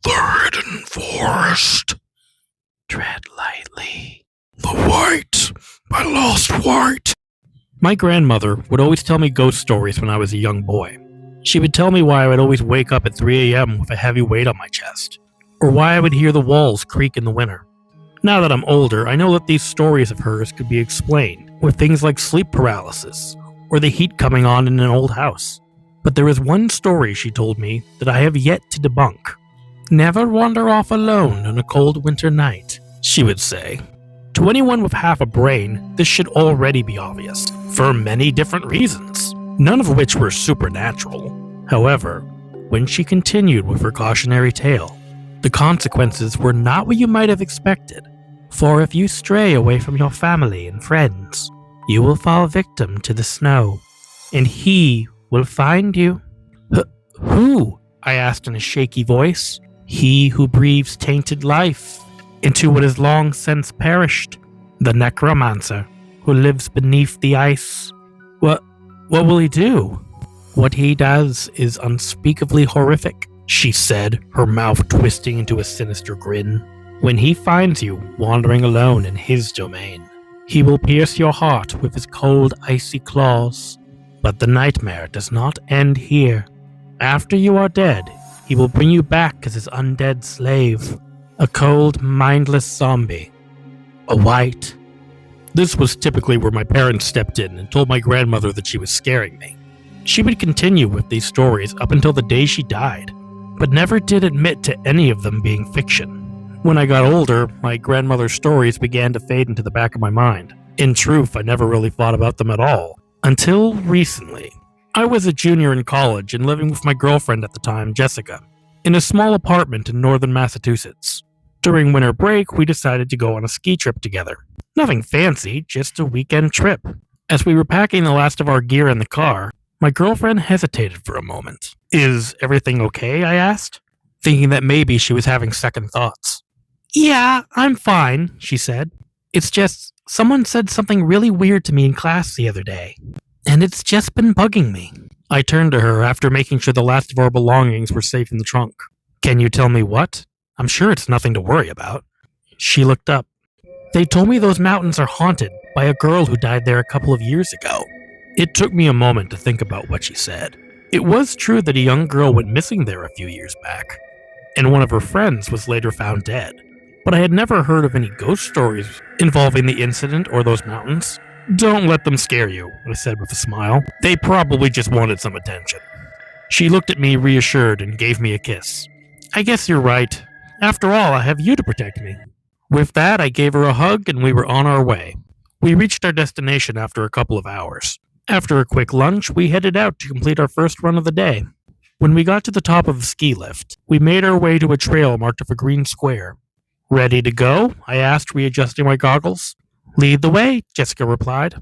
The hidden forest. Tread lightly. The Wight by LostWight. My grandmother would always tell me ghost stories when I was a young boy. She would tell me why I would always wake up at 3 a.m. with a heavy weight on my chest, or why I would hear the walls creak in the winter. Now that I'm older, I know that these stories of hers could be explained with things like sleep paralysis, or the heat coming on in an old house. But there is one story she told me that I have yet to debunk. Never wander off alone on a cold winter night, she would say. To anyone with half a brain, this should already be obvious, for many different reasons, none of which were supernatural. However, when she continued with her cautionary tale, the consequences were not what you might have expected. For if you stray away from your family and friends, you will fall victim to the snow, and he will find you. Who? I asked in a shaky voice. He who breathes tainted life into what has long since perished. The necromancer who lives beneath the ice. What will he do? What he does is unspeakably horrific, she said, her mouth twisting into a sinister grin. When he finds you wandering alone in his domain, he will pierce your heart with his cold, icy claws. But the nightmare does not end here. After you are dead, he will bring you back as his undead slave, a cold, mindless zombie, a wight. This was typically where my parents stepped in and told my grandmother that she was scaring me. She would continue with these stories up until the day she died, but never did admit to any of them being fiction. When I got older, my grandmother's stories began to fade into the back of my mind. In truth, I never really thought about them at all, until recently. I was a junior in college and living with my girlfriend at the time, Jessica, in a small apartment in northern Massachusetts. During winter break, we decided to go on a ski trip together. Nothing fancy, just a weekend trip. As we were packing the last of our gear in the car, my girlfriend hesitated for a moment. Is everything okay? I asked, thinking that maybe she was having second thoughts. Yeah, I'm fine, she said. It's just, someone said something really weird to me in class the other day, and it's just been bugging me. I turned to her after making sure the last of our belongings were safe in the trunk. Can you tell me what? I'm sure it's nothing to worry about. She looked up. They told me those mountains are haunted by a girl who died there a couple of years ago. It took me a moment to think about what she said. It was true that a young girl went missing there a few years back, and one of her friends was later found dead. But I had never heard of any ghost stories involving the incident or those mountains. Don't let them scare you, I said with a smile. They probably just wanted some attention. She looked at me reassured and gave me a kiss. I guess you're right. After all, I have you to protect me. With that, I gave her a hug and we were on our way. We reached our destination after a couple of hours. After a quick lunch, we headed out to complete our first run of the day. When we got to the top of the ski lift, we made our way to a trail marked with a green square. Ready to go? I asked, readjusting my goggles. Lead the way, Jessica replied.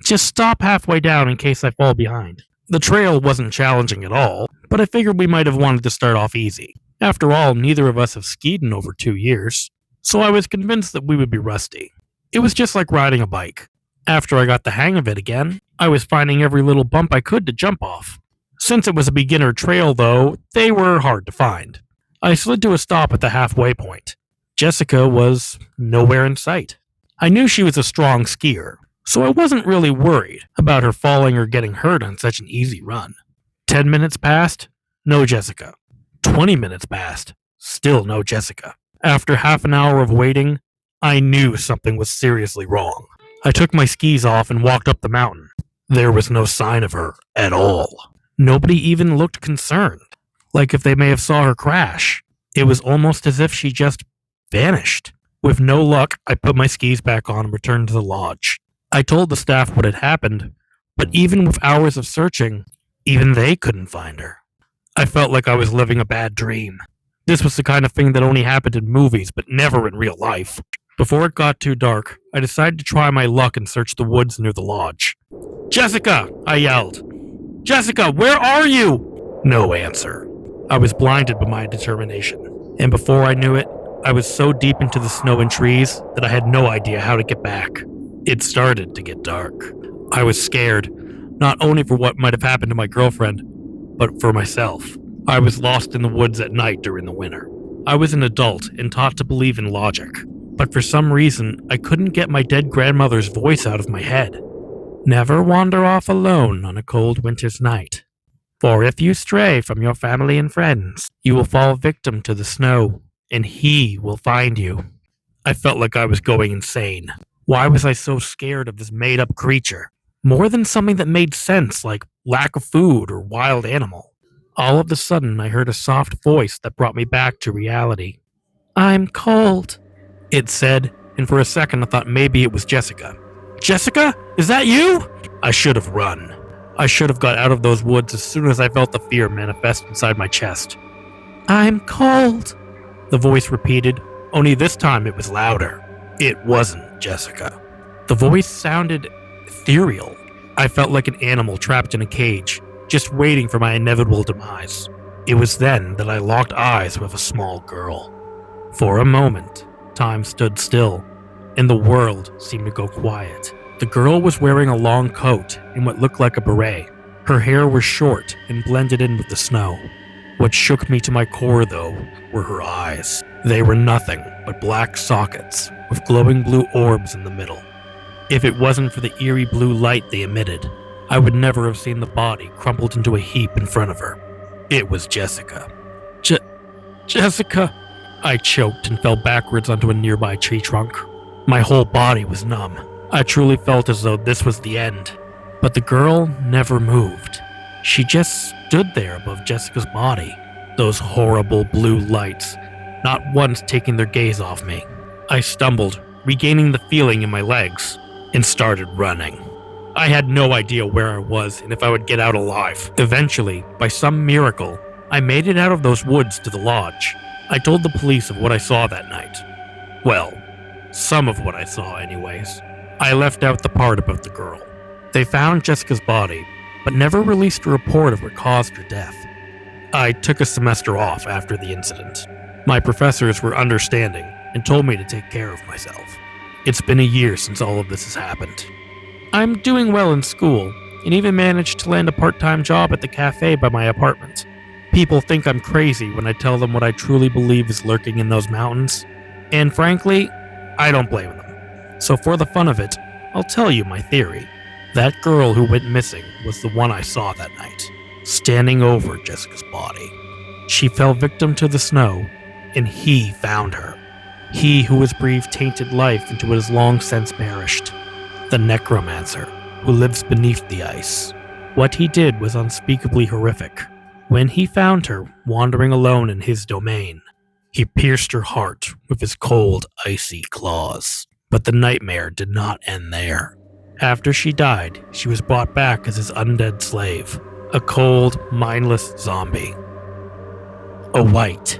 Just stop halfway down in case I fall behind. The trail wasn't challenging at all, but I figured we might have wanted to start off easy. After all, neither of us have skied in over 2 years, so I was convinced that we would be rusty. It was just like riding a bike. After I got the hang of it again, I was finding every little bump I could to jump off. Since it was a beginner trail, though, they were hard to find. I slid to a stop at the halfway point. Jessica was nowhere in sight. I knew she was a strong skier, so I wasn't really worried about her falling or getting hurt on such an easy run. 10 minutes passed, no Jessica. 20 minutes passed, still no Jessica. After half an hour of waiting, I knew something was seriously wrong. I took my skis off and walked up the mountain. There was no sign of her at all. Nobody even looked concerned, like if they may have saw her crash. It was almost as if she just vanished. With no luck, I put my skis back on and returned to the lodge. I told the staff what had happened, but even with hours of searching, even they couldn't find her. I felt like I was living a bad dream. This was the kind of thing that only happened in movies, but never in real life. Before it got too dark, I decided to try my luck and search the woods near the lodge. Jessica! I yelled. Jessica, where are you? No answer. I was blinded by my determination, and before I knew it, I was so deep into the snow and trees that I had no idea how to get back. It started to get dark. I was scared, not only for what might have happened to my girlfriend, but for myself. I was lost in the woods at night during the winter. I was an adult and taught to believe in logic, but for some reason, I couldn't get my dead grandmother's voice out of my head. Never wander off alone on a cold winter's night. For if you stray from your family and friends, you will fall victim to the snow, and he will find you. I felt like I was going insane. Why was I so scared of this made-up creature? More than something that made sense, like lack of food or wild animal. All of a sudden, I heard a soft voice that brought me back to reality. "I'm cold," it said, and for a second I thought maybe it was Jessica. "Jessica? Is that you?" I should have run. I should have got out of those woods as soon as I felt the fear manifest inside my chest. "I'm cold," the voice repeated, only this time it was louder. It wasn't Jessica. The voice sounded ethereal. I felt like an animal trapped in a cage, just waiting for my inevitable demise. It was then that I locked eyes with a small girl. For a moment, time stood still, and the world seemed to go quiet. The girl was wearing a long coat and what looked like a beret. Her hair was short and blended in with the snow. What shook me to my core, though, were her eyes. They were nothing but black sockets with glowing blue orbs in the middle. If it wasn't for the eerie blue light they emitted, I would never have seen the body crumpled into a heap in front of her. It was Jessica. Jessica! I choked and fell backwards onto a nearby tree trunk. My whole body was numb. I truly felt as though this was the end. But the girl never moved. She just stood there above Jessica's body, those horrible blue lights, not once taking their gaze off me. I stumbled, regaining the feeling in my legs, and started running. I had no idea where I was and if I would get out alive. Eventually, by some miracle, I made it out of those woods to the lodge. I told the police of what I saw that night. Well, some of what I saw anyways. I left out the part about the girl. They found Jessica's body, but never released a report of what caused her death. I took a semester off after the incident. My professors were understanding and told me to take care of myself. It's been a year since all of this has happened. I'm doing well in school, and even managed to land a part-time job at the cafe by my apartment. People think I'm crazy when I tell them what I truly believe is lurking in those mountains, and frankly, I don't blame them. So for the fun of it, I'll tell you my theory. That girl who went missing was the one I saw that night, standing over Jessica's body. She fell victim to the snow, and he found her. He who has breathed tainted life into what has long since perished. The necromancer who lives beneath the ice. What he did was unspeakably horrific. When he found her wandering alone in his domain, he pierced her heart with his cold, icy claws. But the nightmare did not end there. After she died, she was brought back as his undead slave, a cold, mindless zombie. A wight.